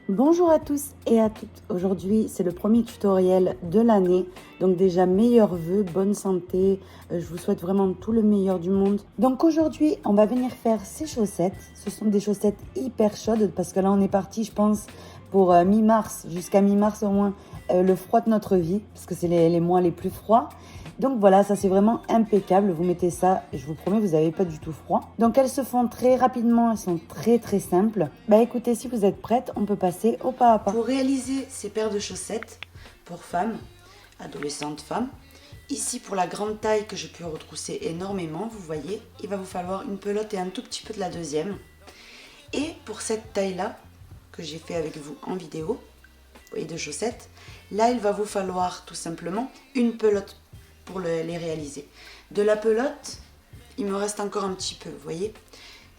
Bonjour à tous et à toutes. Aujourd'hui, c'est le premier tutoriel de l'année. Donc déjà, meilleurs vœux, bonne santé. Je vous souhaite vraiment tout le meilleur du monde. Donc aujourd'hui, on va venir faire ces chaussettes. Ce sont des chaussettes hyper chaudes parce que là, on est parti, je pense, pour mi-mars, jusqu'à mi-mars au moins, le froid de notre vie, parce que c'est les mois les plus froids. Donc voilà, ça c'est vraiment impeccable. Vous mettez ça et je vous promets, vous n'avez pas du tout froid. Donc elles se font très rapidement, elles sont très simples. Bah écoutez, si vous êtes prêtes, on peut passer au pas à pas. Pour réaliser ces paires de chaussettes pour femmes, adolescentes femmes, ici pour la grande taille que je peux retrousser énormément, vous voyez, il va vous falloir une pelote et un tout petit peu de la deuxième. Et pour cette taille-là, que j'ai fait avec vous en vidéo, vous voyez, de chaussettes, là il va vous falloir tout simplement une pelote pour les réaliser. De la pelote, il me reste encore un petit peu, vous voyez.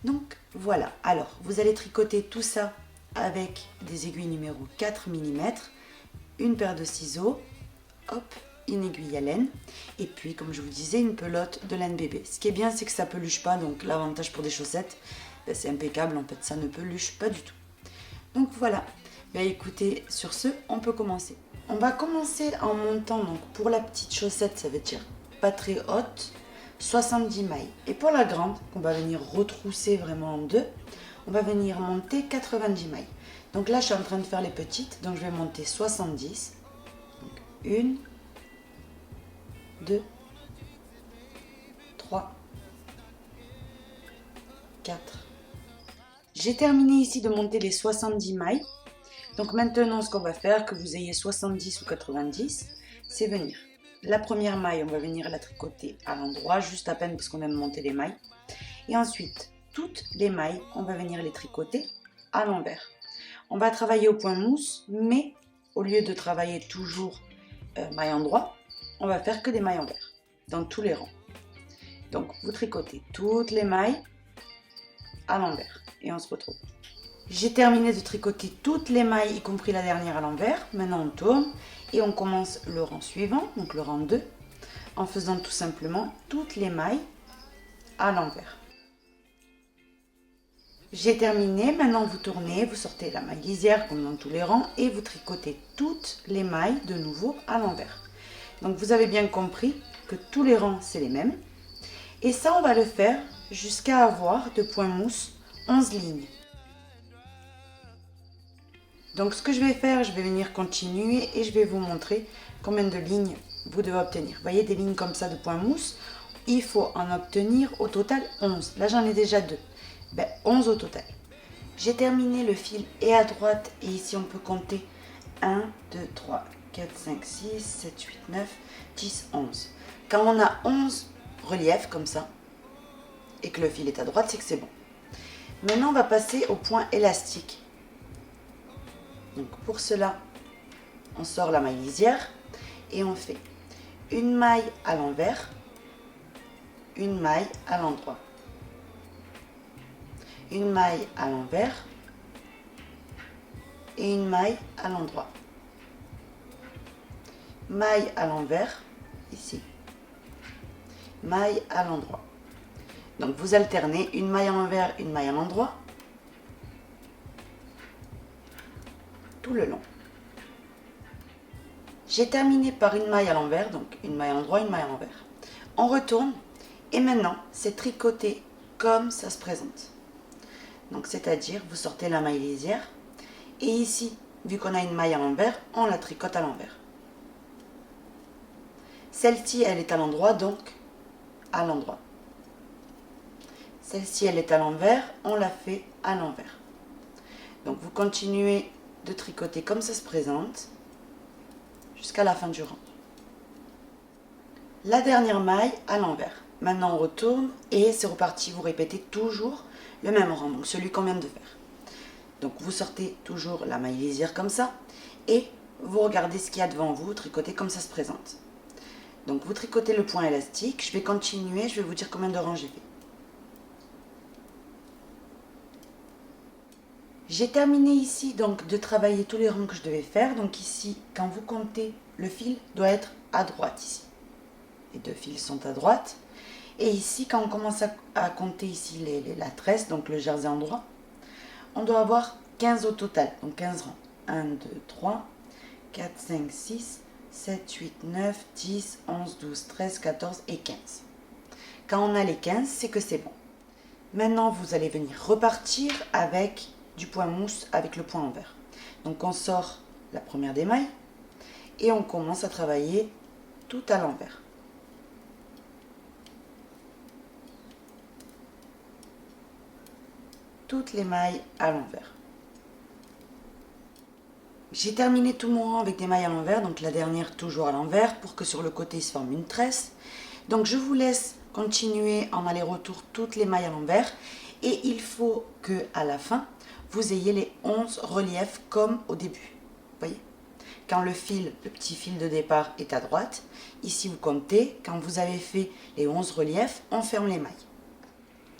Donc voilà, alors vous allez tricoter tout ça avec des aiguilles numéro 4 mm, une paire de ciseaux, hop, une aiguille à laine, et puis comme je vous disais, une pelote de laine bébé. Ce qui est bien, c'est que ça ne peluche pas, donc l'avantage pour des chaussettes, ben, c'est impeccable, en fait ça ne peluche pas du tout. Donc voilà, ben, écoutez, sur ce, on peut commencer. On va commencer en montant, donc pour la petite chaussette, ça veut dire pas très haute, 70 mailles. Et pour la grande, qu'on va venir retrousser vraiment en deux, on va venir monter 90 mailles. Donc là, je suis en train de faire les petites, donc je vais monter 70. Donc 1, 2, 3, 4. J'ai terminé ici de monter les 70 mailles. Donc maintenant, ce qu'on va faire, que vous ayez 70 ou 90, c'est venir. La première maille, on va venir la tricoter à l'endroit, juste à peine parce qu'on aime monter les mailles. Et ensuite, toutes les mailles, on va venir les tricoter à l'envers. On va travailler au point mousse, mais au lieu de travailler toujours maille endroit, on va faire que des mailles envers, dans tous les rangs. Donc vous tricotez toutes les mailles à l'envers et on se retrouve. J'ai terminé de tricoter toutes les mailles, y compris la dernière à l'envers. Maintenant on tourne et on commence le rang suivant, donc le rang 2, en faisant tout simplement toutes les mailles à l'envers. J'ai terminé, maintenant vous tournez, vous sortez la maille lisière comme dans tous les rangs et vous tricotez toutes les mailles de nouveau à l'envers. Donc vous avez bien compris que tous les rangs c'est les mêmes. Et ça on va le faire jusqu'à avoir de point mousse 11 lignes. Donc ce que je vais faire, je vais venir continuer et je vais vous montrer combien de lignes vous devez obtenir. Vous voyez des lignes comme ça de point mousse, il faut en obtenir au total 11. Là j'en ai déjà 2, 11 au total. J'ai terminé le fil et à droite et ici on peut compter 1, 2, 3, 4, 5, 6, 7, 8, 9, 10, 11. Quand on a 11 reliefs comme ça et que le fil est à droite, c'est que c'est bon. Maintenant on va passer au point élastique. Donc pour cela, on sort la maille lisière et on fait une maille à l'envers, une maille à l'endroit, une maille à l'envers et une maille à l'endroit, maille à l'envers, ici, maille à l'endroit. Donc vous alternez une maille à l'envers, une maille à l'endroit, tout le long. J'ai terminé par une maille à l'envers, donc une maille à l'endroit, une maille à l'envers. On retourne et maintenant c'est tricoter comme ça se présente. Donc c'est-à-dire vous sortez la maille lisière et ici, vu qu'on a une maille à l'envers, on la tricote à l'envers. Celle-ci, elle est à l'endroit, donc à l'endroit. Celle-ci, elle est à l'envers, on la fait à l'envers. Donc vous continuez de tricoter comme ça se présente jusqu'à la fin du rang. La dernière maille à l'envers. Maintenant on retourne et c'est reparti, vous répétez toujours le même rang, donc celui qu'on vient de faire. Donc vous sortez toujours la maille lisière comme ça et vous regardez ce qu'il y a devant vous, tricotez comme ça se présente. Donc vous tricotez le point élastique, je vais continuer, je vais vous dire combien de rangs j'ai fait. J'ai terminé ici donc de travailler tous les rangs que je devais faire. Donc ici, quand vous comptez, le fil doit être à droite ici. Les deux fils sont à droite. Et ici, quand on commence à compter ici la tresse, donc le jersey endroit, on doit avoir 15 au total, donc 15 rangs. 1, 2, 3, 4, 5, 6, 7, 8, 9, 10, 11, 12, 13, 14 et 15. Quand on a les 15, c'est que c'est bon. Maintenant, vous allez venir repartir avec du point mousse avec le point envers. Donc on sort la première des mailles et on commence à travailler tout à l'envers. Toutes les mailles à l'envers. J'ai terminé tout mon rang avec des mailles à l'envers, donc la dernière toujours à l'envers pour que sur le côté il se forme une tresse. Donc je vous laisse continuer en aller-retour toutes les mailles à l'envers et il faut que à la fin vous ayez les 11 reliefs comme au début. Vous voyez? Quand le fil, le petit fil de départ est à droite, ici vous comptez, quand vous avez fait les 11 reliefs, on ferme les mailles.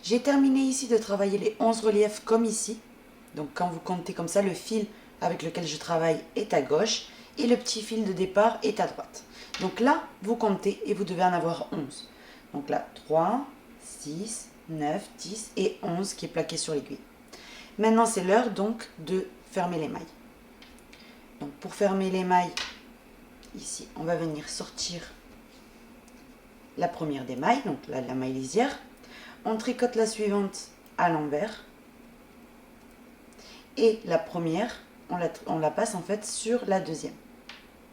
J'ai terminé ici de travailler les 11 reliefs comme ici. Donc quand vous comptez comme ça, le fil avec lequel je travaille est à gauche et le petit fil de départ est à droite. Donc là, vous comptez et vous devez en avoir 11. Donc là, 3, 6, 9, 10 et 11 qui est plaqué sur l'aiguille. Maintenant, c'est l'heure donc de fermer les mailles. Donc pour fermer les mailles, ici, on va venir sortir la première des mailles, donc là, la maille lisière. On tricote la suivante à l'envers. Et la première, on la passe en fait sur la deuxième.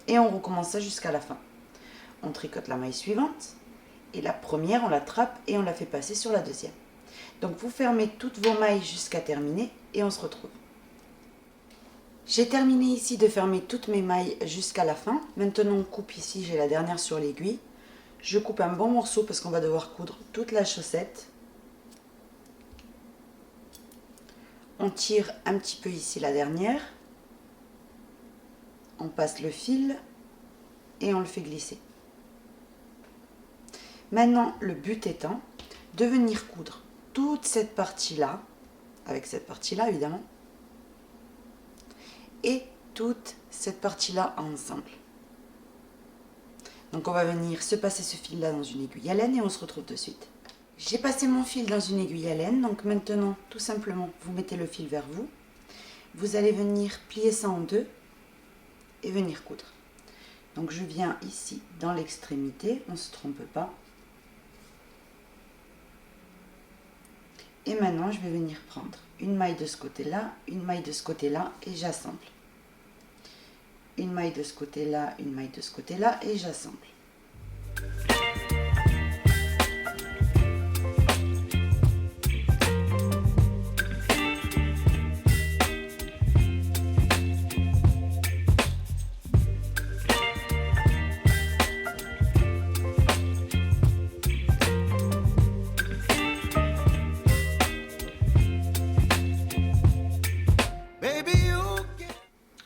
Et on recommence ça jusqu'à la fin. On tricote la maille suivante. Et la première, on l'attrape et on la fait passer sur la deuxième. Donc vous fermez toutes vos mailles jusqu'à terminer et on se retrouve. J'ai terminé ici de fermer toutes mes mailles jusqu'à la fin. Maintenant on coupe ici, j'ai la dernière sur l'aiguille. Je coupe un bon morceau parce qu'on va devoir coudre toute la chaussette. On tire un petit peu ici la dernière. On passe le fil et on le fait glisser. Maintenant, le but étant de venir coudre toute cette partie-là, avec cette partie-là évidemment, et toute cette partie-là ensemble. Donc on va venir se passer ce fil-là dans une aiguille à laine et on se retrouve de suite. J'ai passé mon fil dans une aiguille à laine, donc maintenant, tout simplement, vous mettez le fil vers vous. Vous allez venir plier ça en deux et venir coudre. Donc je viens ici dans l'extrémité, on ne se trompe pas. Et maintenant, je vais venir prendre une maille de ce côté-là, une maille de ce côté-là et j'assemble. Une maille de ce côté-là, une maille de ce côté-là et j'assemble.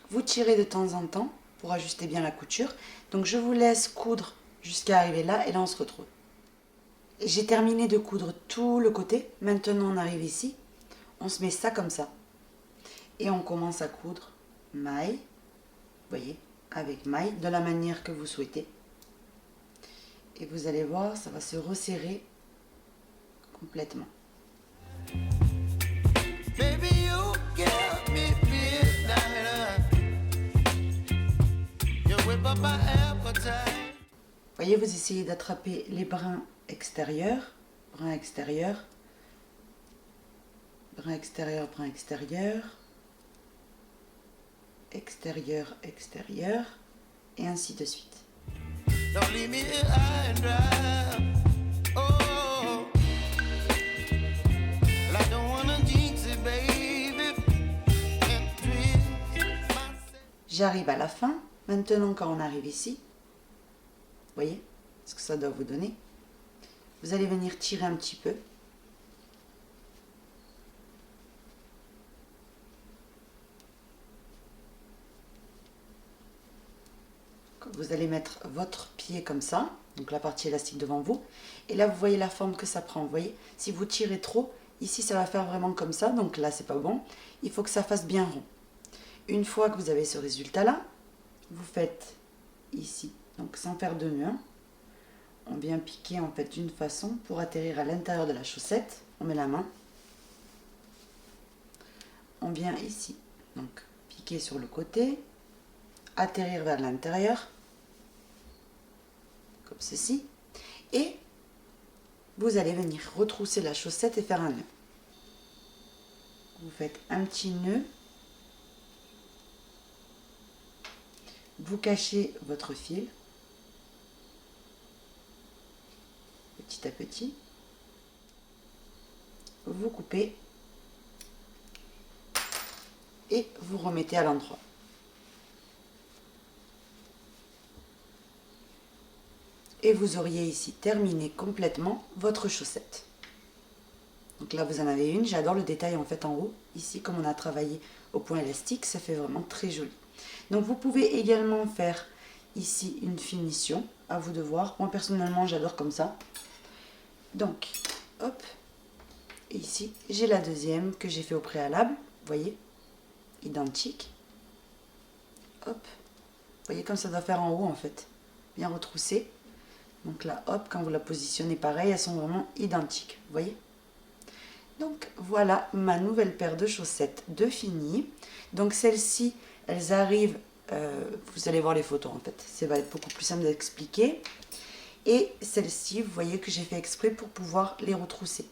Vous tirez de temps en temps pour ajuster bien la couture. Donc je vous laisse coudre jusqu'à arriver là et là on se retrouve. J'ai terminé de coudre tout le côté. Maintenant on arrive ici. On se met ça comme ça. Et on commence à coudre maille. Vous voyez, avec maille de la manière que vous souhaitez. Et vous allez voir, ça va se resserrer complètement. Vous voyez, vous essayez d'attraper les brins extérieurs, brin extérieur, brin extérieur, brin extérieur, extérieur, extérieur, et ainsi de suite. J'arrive à la fin. Maintenant, quand on arrive ici, vous voyez ce que ça doit vous donner. Vous allez venir tirer un petit peu. Vous allez mettre votre pied comme ça, donc la partie élastique devant vous. Et là, vous voyez la forme que ça prend. Vous voyez, si vous tirez trop, ici, ça va faire vraiment comme ça. Donc là, c'est pas bon. Il faut que ça fasse bien rond. Une fois que vous avez ce résultat-là, vous faites ici, donc sans faire de nœud, on vient piquer en fait d'une façon pour atterrir à l'intérieur de la chaussette. On met la main, on vient ici Donc, piquer sur le côté, atterrir vers l'intérieur, comme ceci. Et vous allez venir retrousser la chaussette et faire un nœud. Vous faites un petit nœud. Vous cachez votre fil. Petit à petit. Vous coupez. Et vous remettez à l'endroit. Et vous auriez ici terminé complètement votre chaussette. Donc là, vous en avez une. J'adore le détail en fait en haut. Ici, comme on a travaillé au point élastique, ça fait vraiment très joli. Donc vous pouvez également faire ici une finition. À vous de voir. Moi, personnellement, j'adore comme ça. Donc, hop. Et ici, j'ai la deuxième que j'ai fait au préalable. Vous voyez, identique. Hop. Vous voyez comme ça doit faire en haut en fait. Bien retroussé. Donc là, hop, quand vous la positionnez pareil, elles sont vraiment identiques. Vous voyez? Donc voilà ma nouvelle paire de chaussettes de fini. Donc celles-ci, elles arrivent, vous allez voir les photos en fait. Ça va être beaucoup plus simple d'expliquer. Et celles-ci, vous voyez que j'ai fait exprès pour pouvoir les retrousser.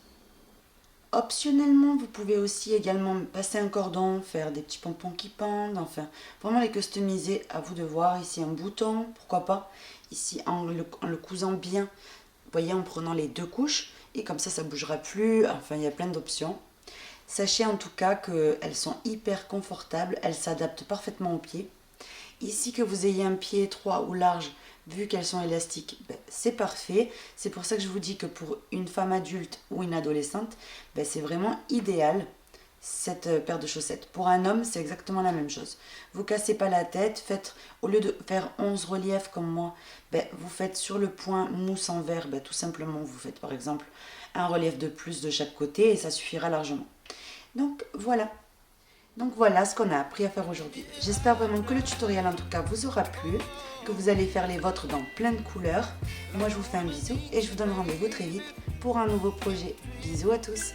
Optionnellement, vous pouvez aussi également passer un cordon, faire des petits pompons qui pendent, enfin, vraiment les customiser, à vous de voir. Ici un bouton, pourquoi pas. Ici en le cousant bien, vous voyez, en prenant les deux couches, et comme ça, ça ne bougera plus, enfin, il y a plein d'options. Sachez en tout cas qu'elles sont hyper confortables, elles s'adaptent parfaitement aux pieds. Ici, que vous ayez un pied étroit ou large, vu qu'elles sont élastiques, ben, c'est parfait. C'est pour ça que je vous dis que pour une femme adulte ou une adolescente, ben, c'est vraiment idéal cette paire de chaussettes. Pour un homme, c'est exactement la même chose. Vous cassez pas la tête, faites, au lieu de faire 11 reliefs comme moi, ben, vous faites sur le point mousse en verre, ben, tout simplement, vous faites par exemple un relief de plus de chaque côté et ça suffira largement. Donc voilà. Donc voilà ce qu'on a appris à faire aujourd'hui. J'espère vraiment que le tutoriel en tout cas vous aura plu, que vous allez faire les vôtres dans plein de couleurs. Moi je vous fais un bisou et je vous donne rendez-vous très vite pour un nouveau projet. Bisous à tous.